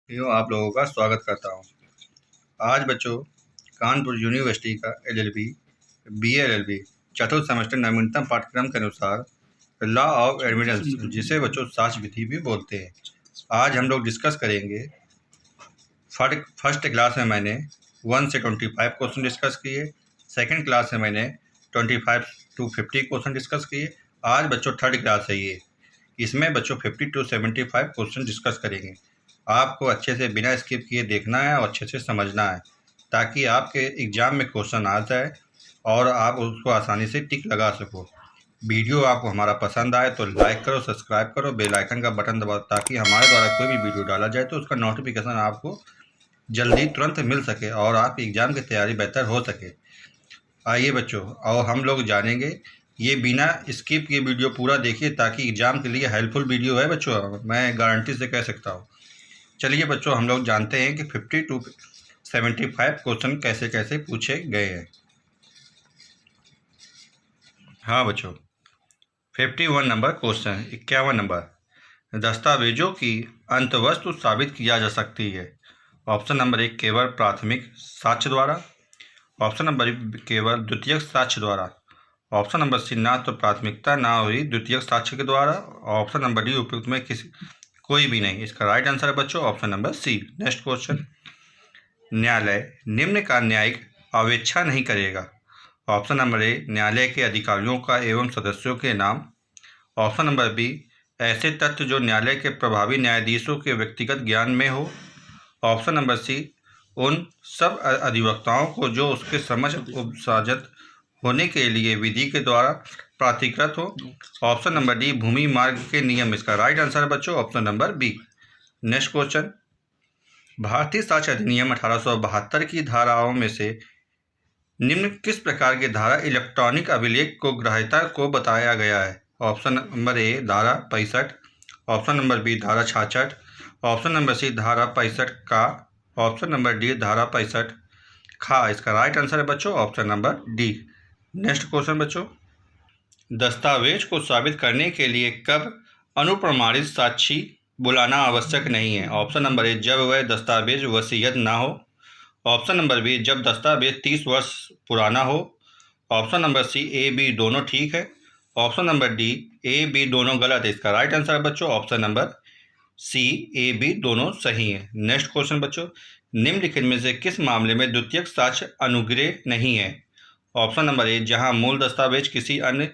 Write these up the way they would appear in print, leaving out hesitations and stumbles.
यूँ आप लोगों का स्वागत करता हूँ। आज बच्चों कानपुर यूनिवर्सिटी का एलएलबी, बीएलएलबी चतुर्थ सेमेस्टर नवीनतम पाठ्यक्रम के अनुसार लॉ ऑफ एविडेंस, जिसे बच्चों साक्ष्य विधि भी बोलते हैं, आज हम लोग डिस्कस करेंगे। फर्स्ट क्लास में मैंने 1 से 25 क्वेश्चन डिस्कस किए। सेकेंड क्लास में मैंने 25 to 50 क्वेश्चन डिस्कस किए। आज बच्चों थर्ड क्लास है ये, इसमें बच्चों 50 to 75 क्वेश्चन डिस्कस करेंगे। आपको अच्छे से बिना स्किप किए देखना है और अच्छे से समझना है, ताकि आपके एग्ज़ाम में क्वेश्चन आ जाए और आप उसको आसानी से टिक लगा सको। वीडियो आपको हमारा पसंद आए तो लाइक करो, सब्सक्राइब करो, बेल आइकन का बटन दबाओ, ताकि हमारे द्वारा कोई भी वीडियो डाला जाए तो उसका नोटिफिकेशन आपको जल्दी तुरंत मिल सके और आपकी एग्ज़ाम की तैयारी बेहतर हो सके। आइए बच्चों, और हम लोग जानेंगे, ये बिना स्किप किए वीडियो पूरा देखिए, ताकि एग्ज़ाम के लिए हेल्पफुल वीडियो है बच्चों, मैं गारंटी से कह सकता हूँ। चलिए बच्चों, हम लोग जानते हैं कि 50 to 75 क्वेश्चन कैसे कैसे पूछे गए हैं। हाँ बच्चों, 51 नंबर क्वेश्चन, 51 नंबर, दस्तावेजों की अंतवस्तु साबित किया जा सकती है। ऑप्शन नंबर 1 केवल प्राथमिक साक्ष्य द्वारा। ऑप्शन नंबर 2 केवल द्वितीयक साक्ष्य द्वारा। ऑप्शन नंबर सी ना तो प्राथमिकता ना हुई द्वितीयक साक्ष्य के द्वारा। ऑप्शन नंबर डी उपयुक्त में कोई भी नहीं। इसका राइट आंसर है बच्चों option number C. Next question, न्यायालय निम्न का न्यायिक अवेक्षा नहीं करेगा। ऑप्शन नंबर ए न्यायालय के अधिकारियों का एवं सदस्यों के नाम। ऑप्शन नंबर बी ऐसे तथ्य जो न्यायालय के प्रभावी न्यायाधीशों के व्यक्तिगत ज्ञान में हो। ऑप्शन नंबर सी उन सब अधिवक्ताओं को जो उसके समझ उपसाजत होने के लिए विधि के द्वारा प्राधिकृत हो। ऑप्शन नंबर डी भूमि मार्ग के नियम। इसका राइट आंसर है बच्चों option number B. Next question, भारतीय साक्ष्य अधिनियम 1872 की धाराओं में से निम्न किस प्रकार की धारा इलेक्ट्रॉनिक अभिलेख को ग्राह्यता को बताया गया है। ऑप्शन नंबर ए धारा 65। ऑप्शन नंबर बी धारा 66। ऑप्शन नंबर सी धारा 65 का। ऑप्शन नंबर डी धारा 65 खा। इसका राइट आंसर है बच्चों option number D. Next question बच्चों, दस्तावेज को साबित करने के लिए कब अनुप्रमाणित साक्षी बुलाना आवश्यक नहीं है। ऑप्शन नंबर ए जब वह दस्तावेज वसीयत ना हो। ऑप्शन नंबर बी जब दस्तावेज 30 वर्ष पुराना हो। Option number C A B दोनों ठीक है। Option number D A B दोनों गलत है। इसका राइट आंसर है बच्चों option number C A B दोनों सही है। नेक्स्ट क्वेश्चन बच्चों, निम्नलिखित में से किस मामले में द्वितीयक साक्ष्य अनुग्रह नहीं है। ऑप्शन नंबर ए जहां मूल दस्तावेज किसी अन्य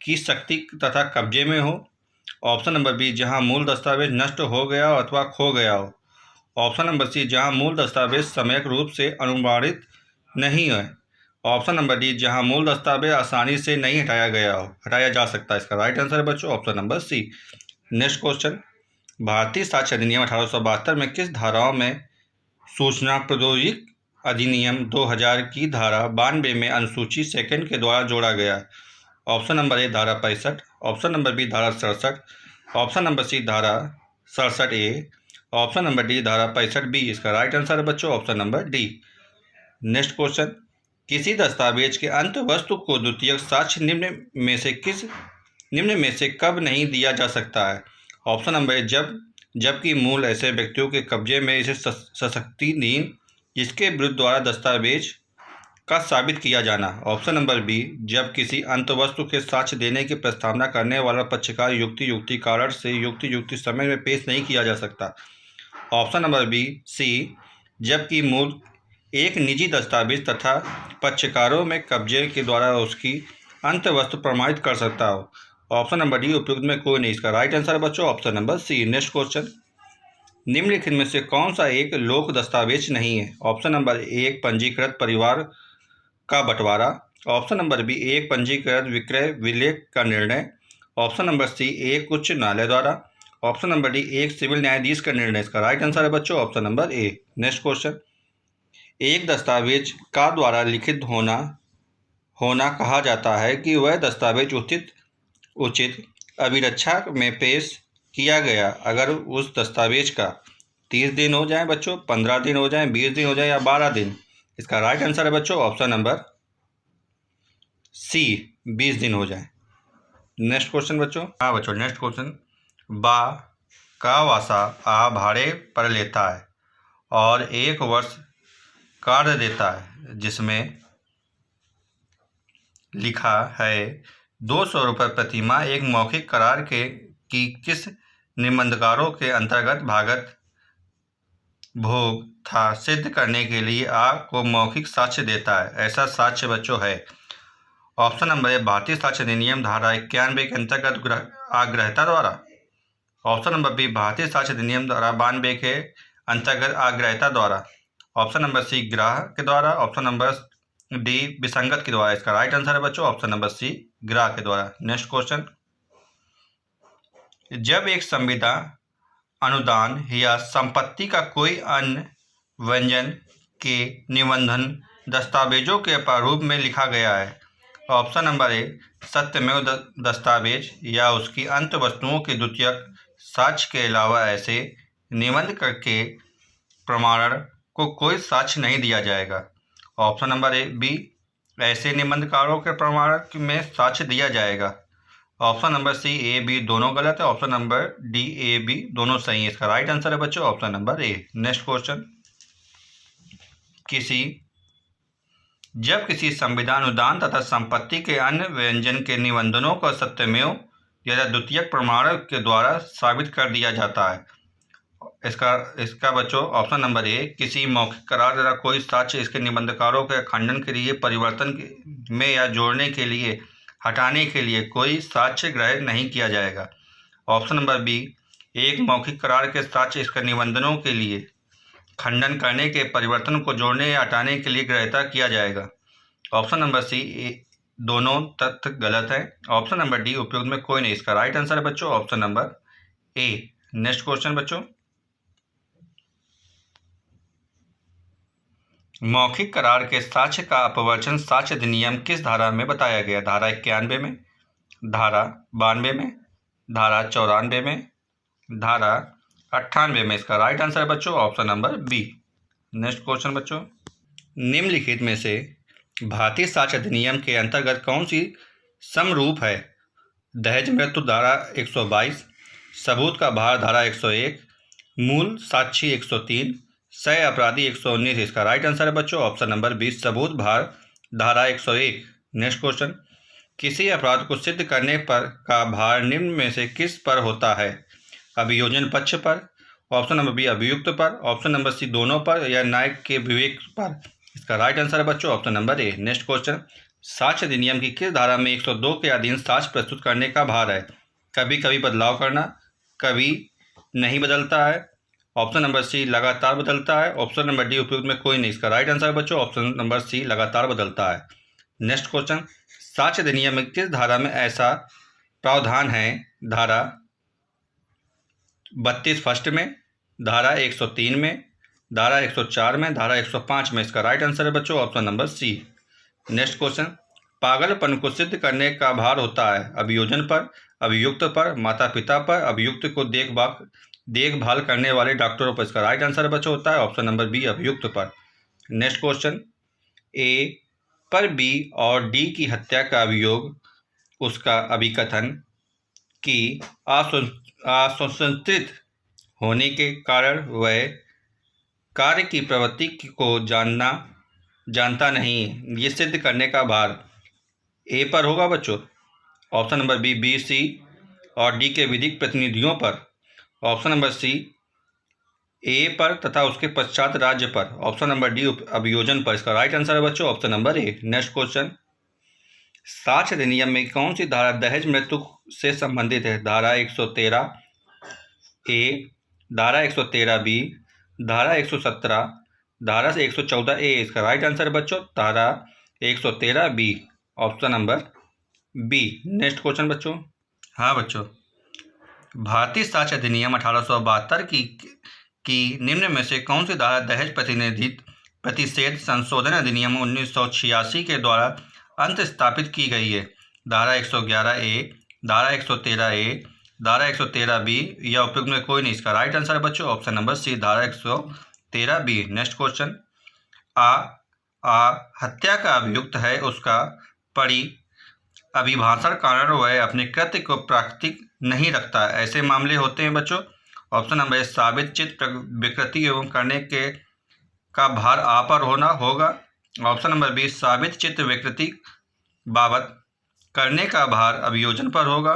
की शक्ति तथा कब्जे में हो। ऑप्शन नंबर बी जहां मूल दस्तावेज नष्ट हो गया हो अथवा खो गया हो। ऑप्शन नंबर सी जहां मूल दस्तावेज सम्यक रूप से अनुमानित नहीं है। ऑप्शन नंबर डी जहां मूल दस्तावेज आसानी से नहीं हटाया जा सकता है। इसका राइट आंसर है बच्चों option number C. Next question, भारतीय साक्ष्य अधिनियम 1872 में किस धाराओं में सूचना प्रौद्योगिकी अधिनियम 2000 की धारा 92 में अनुसूची सेकंड के द्वारा जोड़ा गया है। ऑप्शन नंबर ए धारा 65। ऑप्शन नंबर बी धारा 67। ऑप्शन नंबर सी धारा 67 ए। ऑप्शन नंबर डी धारा 65 बी। इसका राइट आंसर है बच्चों option number D. Next question, किसी दस्तावेज के अंत वस्तु को द्वितीयक साक्ष्य निम्न में से कब नहीं दिया जा सकता है। ऑप्शन नंबर ए जबकि मूल ऐसे व्यक्तियों के कब्जे में इसे सशक्तिहीन जिसके विरुद्ध द्वारा दस्तावेज का साबित किया जाना। ऑप्शन नंबर बी जब किसी अंतवस्तु के साक्ष्य देने की प्रस्तावना करने वाला पक्षकार युक्ति कारण से युक्ति समय में पेश नहीं किया जा सकता। ऑप्शन नंबर बी सी जबकि मूल एक निजी दस्तावेज तथा पक्षकारों में कब्जे के द्वारा उसकी अंतवस्तु प्रमाणित कर सकता हो। ऑप्शन नंबर डी उपयुक्त में कोई नहीं। इसका राइट आंसर है बच्चों option number C. Next question, निम्नलिखित में से कौन सा एक लोक दस्तावेज नहीं है। ऑप्शन नंबर ए पंजीकृत परिवार का बंटवारा। ऑप्शन नंबर बी एक पंजीकृत विक्रय विलेख का निर्णय। ऑप्शन नंबर सी एक उच्च न्यायालय द्वारा। ऑप्शन नंबर डी एक सिविल न्यायाधीश का निर्णय। इसका राइट आंसर है बच्चों option number A. Next question, एक दस्तावेज का द्वारा लिखित होना कहा जाता है कि वह दस्तावेज उचित अभिरक्षा में पेश किया गया अगर उस दस्तावेज का 30 दिन हो जाए बच्चों, 15 दिन हो जाए, 20 दिन हो जाए या 12 दिन। इसका राइट आंसर है बच्चों ऑप्शन नंबर सी 20 दिन हो जाए। नेक्स्ट क्वेश्चन बच्चों, हाँ बच्चों नेक्स्ट क्वेश्चन, बा का वासा आ भाड़े पर लेता है। और 1 वर्ष कार्य देता है, जिसमें लिखा है 200 रुपये प्रति माह एक मौखिक करार के की किस निबंधकारों के अंतर्गत भागत भोग था सिद्ध करने के लिए को मौखिक साक्ष्य देता है। ऐसा साक्ष्य बच्चों है। ऑप्शन नंबर ए भारतीय साक्ष्य अधिनियम धारा 91 के अंतर्गत आग्रहता द्वारा। ऑप्शन नंबर बी भारतीय साक्ष्य अधिनियम धारा 92 के अंतर्गत आग्रहता द्वारा। ऑप्शन नंबर सी ग्राह के द्वारा। ऑप्शन नंबर डी विसंगत के द्वारा। इसका राइट आंसर है बच्चों ऑप्शन नंबर सी ग्राह के द्वारा। नेक्स्ट क्वेश्चन, जब एक संविदा, अनुदान या संपत्ति का कोई अन्य व्यंजन के निबंधन दस्तावेजों के प्रारूप में लिखा गया है। ऑप्शन नंबर ए सत्यमेव दस्तावेज या उसकी अंत वस्तुओं के द्वितीयक साक्ष्य के अलावा ऐसे निबंध के प्रमाणन को कोई साक्ष्य नहीं दिया जाएगा। ऑप्शन नंबर ए बी ऐसे निबंधकारों के प्रमाणन में साक्ष्य दिया जाएगा। Option number C A B दोनों गलत है। Option number D A B दोनों सही है। इसका राइट आंसर है बच्चों option number A. Next question, जब किसी संविदा, अनुदान तथा संपत्ति के अन्य व्यंजन के निबंधनों को सत्यमेव या द्वितीयक प्रमाणन के द्वारा साबित कर दिया जाता है। इसका बच्चों ऑप्शन नंबर ए किसी मौखिक करार द्वारा कोई साक्ष्य इसके निबंधकारों के खंडन के लिए, परिवर्तन में या जोड़ने के लिए, हटाने के लिए कोई साक्ष्य ग्रहण नहीं किया जाएगा। ऑप्शन नंबर बी एक मौखिक करार के साक्ष्य इसके निबंधनों के लिए, खंडन करने के, परिवर्तन को जोड़ने या हटाने के लिए ग्रहता किया जाएगा। ऑप्शन नंबर सी दोनों तथ्य गलत है। ऑप्शन नंबर डी उपयुक्त में कोई नहीं। इसका राइट आंसर है बच्चों option number A. Next question बच्चों, मौखिक करार के साक्ष्य का अपवर्जन साक्ष्य अधिनियम किस धारा में बताया गया? धारा 91 में, धारा 92 में, धारा 94 में, धारा 98 में। इसका राइट आंसर है बच्चों option number B. Next question बच्चों, निम्नलिखित में से भारतीय साक्ष्य अधिनियम के अंतर्गत कौन सी समरूप है? दहेज मृत्यु धारा 122, सबूत का भार धारा 101, मूल साक्षी 103, सह अपराधी 119। इसका राइट आंसर है बच्चों ऑप्शन नंबर 20 सबूत भार धारा 101। नेक्स्ट क्वेश्चन, किसी अपराध को सिद्ध करने पर का भार निम्न में से किस पर होता है? अभियोजन पक्ष पर, ऑप्शन नंबर बी अभियुक्त पर, ऑप्शन नंबर सी दोनों पर, या न्यायिक के विवेक पर। इसका राइट आंसर है बच्चों option number A. Next question, साक्ष्य अधिनियम की किस धारा में 102 के अधीन साक्ष्य प्रस्तुत करने का भार है? कभी कभी बदलाव करना, कभी नहीं बदलता है, ऑप्शन नंबर सी लगातार बदलता है, ऑप्शन नंबर डी उपयुक्त में कोई नहीं। इसका राइट आंसर है बच्चों ऑप्शन नंबर सी लगातार बदलता है। नेक्स्ट क्वेश्चन, साक्ष्य अधिनियम में किस धारा में ऐसा प्रावधान है? धारा 32 फर्स्ट में, धारा 103 में, धारा 104 में, धारा 105 में। इसका राइट आंसर है बच्चों option number C. Next question, पागलपन को सिद्ध करने का भार होता है अभियोजन पर, अभियुक्त पर, माता पिता पर, अभियुक्त को देखभाल करने वाले डॉक्टरों पर। इसका राइट आंसर बच्चों होता है ऑप्शन नंबर बी अभियुक्त पर। नेक्स्ट क्वेश्चन, ए पर बी और डी की हत्या का अभियोग उसका अभिकथन की असंतृप्त होने के कारण वह कार्य की प्रवृत्ति को जानता नहीं, ये सिद्ध करने का भार ए पर होगा बच्चों। Option number B B C और डी के विधिक प्रतिनिधियों पर, ऑप्शन नंबर सी ए पर तथा उसके पश्चात राज्य पर, ऑप्शन नंबर डी अभियोजन पर। इसका राइट आंसर है बच्चों option number A. Next question, साक्ष्य अधिनियम में कौन सी धारा दहेज मृत्यु से संबंधित है? धारा 113 ए, धारा 113 बी, धारा 117, धारा 114 ए। इसका राइट आंसर है बच्चों धारा 113 B, option number B. Next question बच्चों, हाँ बच्चों, भारतीय साक्ष्य अधिनियम 1872 की निम्न में से कौन सी धारा दहेज प्रतिषेध संशोधन अधिनियम 1986 के द्वारा अंत स्थापित की गई है? धारा 111 ए, धारा 113 ए, धारा 113 बी, या उपयुक्त में कोई नहीं। इसका राइट आंसर है बच्चों ऑप्शन नंबर सी धारा 113 बी। नेक्स्ट क्वेश्चन, हत्या का अभियुक्त है उसका अभिभाषण कारण वह अपने कृत्य को प्राकृतिक नहीं रखता है, ऐसे मामले होते हैं बच्चों। ऑप्शन नंबर ए साबित चित्त विकृति एवं करने के का भार आ पर होना होगा। ऑप्शन नंबर बी साबित चित्त विकृति बाबत करने का भार अभियोजन पर होगा।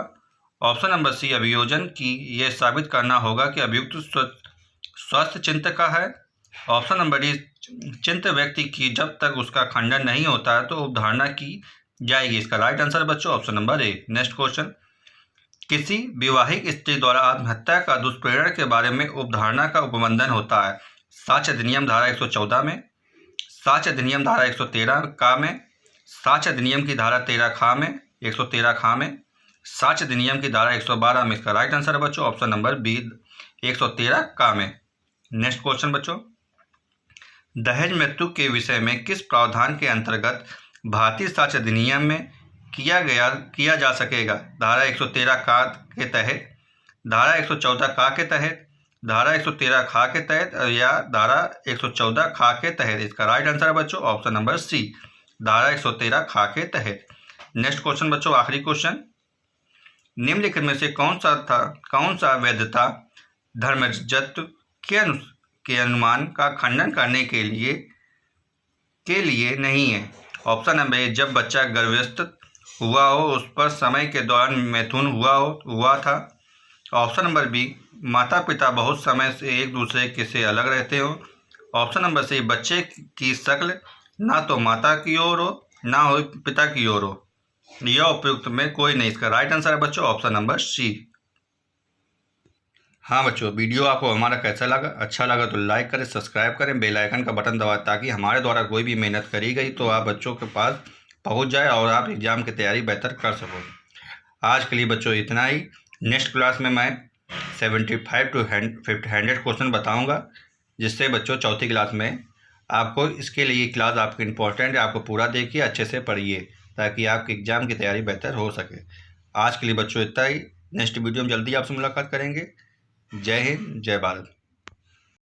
ऑप्शन नंबर सी अभियोजन की यह साबित करना होगा कि अभियुक्त स्वस्थ चिंतक का है। ऑप्शन नंबर डी चिंत व्यक्ति की जब तक उसका खंडन नहीं होता है तो उपधारणा की जाएगी। इसका राइट आंसर बच्चों option number A. Next question, किसी विवाहिक स्त्री द्वारा आत्महत्या का दुष्प्रेरण के बारे में उपधारणा का उपबंधन होता है। साक्ष्य अधिनियम धारा 114 में, साक्ष्य अधिनियम धारा 113 का में, साक्ष्य अधिनियम की धारा 13 खा में 113 खा में, साक्ष्य अधिनियम की धारा 112 में। इसका राइट आंसर है बच्चों ऑप्शन नंबर बी 113 का में। नेक्स्ट क्वेश्चन बच्चों, दहेज मृत्यु के विषय में किस प्रावधान के अंतर्गत भारतीय साक्ष्य अधिनियम में किया जा सकेगा। धारा 113 का के तहत, धारा 114 का के तहत, धारा 113 खा के तहत या धारा 114 खा के तहत। इसका राइट आंसर है बच्चों ऑप्शन नंबर सी धारा 113 खा के तहत। नेक्स्ट क्वेश्चन बच्चों, आखिरी क्वेश्चन, निम्नलिखित में से कौन सा वैधता धर्मजत्व के अनुमान का खंडन करने के लिए नहीं है। ऑप्शन नंबर ए जब बच्चा गर्भस्थ हुआ हो उस पर समय के दौरान मैथुन हुआ था। ऑप्शन नंबर बी माता पिता बहुत समय से एक दूसरे से अलग रहते हो। ऑप्शन नंबर सी बच्चे की शक्ल ना तो माता की ओर हो ना हो पिता की ओर हो। यह उपयुक्त में कोई नहीं। इसका राइट आंसर है बच्चों ऑप्शन नंबर सी। हाँ बच्चों, वीडियो आपको हमारा कैसा लगा, अच्छा लगा तो लाइक करें, सब्सक्राइब करें, बेल आइकन का बटन दबाएं ताकि हमारे द्वारा कोई भी मेहनत करी गई तो आप बच्चों के पास पहुंच जाए और आप एग्ज़ाम की तैयारी बेहतर कर सको। आज के लिए बच्चों इतना ही। नेक्स्ट क्लास में मैं 75 to 100 क्वेश्चन बताऊँगा, जिससे बच्चों चौथी क्लास में आपको इसके लिए क्लास आपकी इंपॉर्टेंट है। आपको पूरा देखिए, अच्छे से पढ़िए ताकि आपके एग्ज़ाम की तैयारी बेहतर हो सके। आज के लिए बच्चों इतना ही। नेक्स्ट वीडियो में जल्दी आपसे मुलाकात करेंगे। जय हिंद, जय भारत।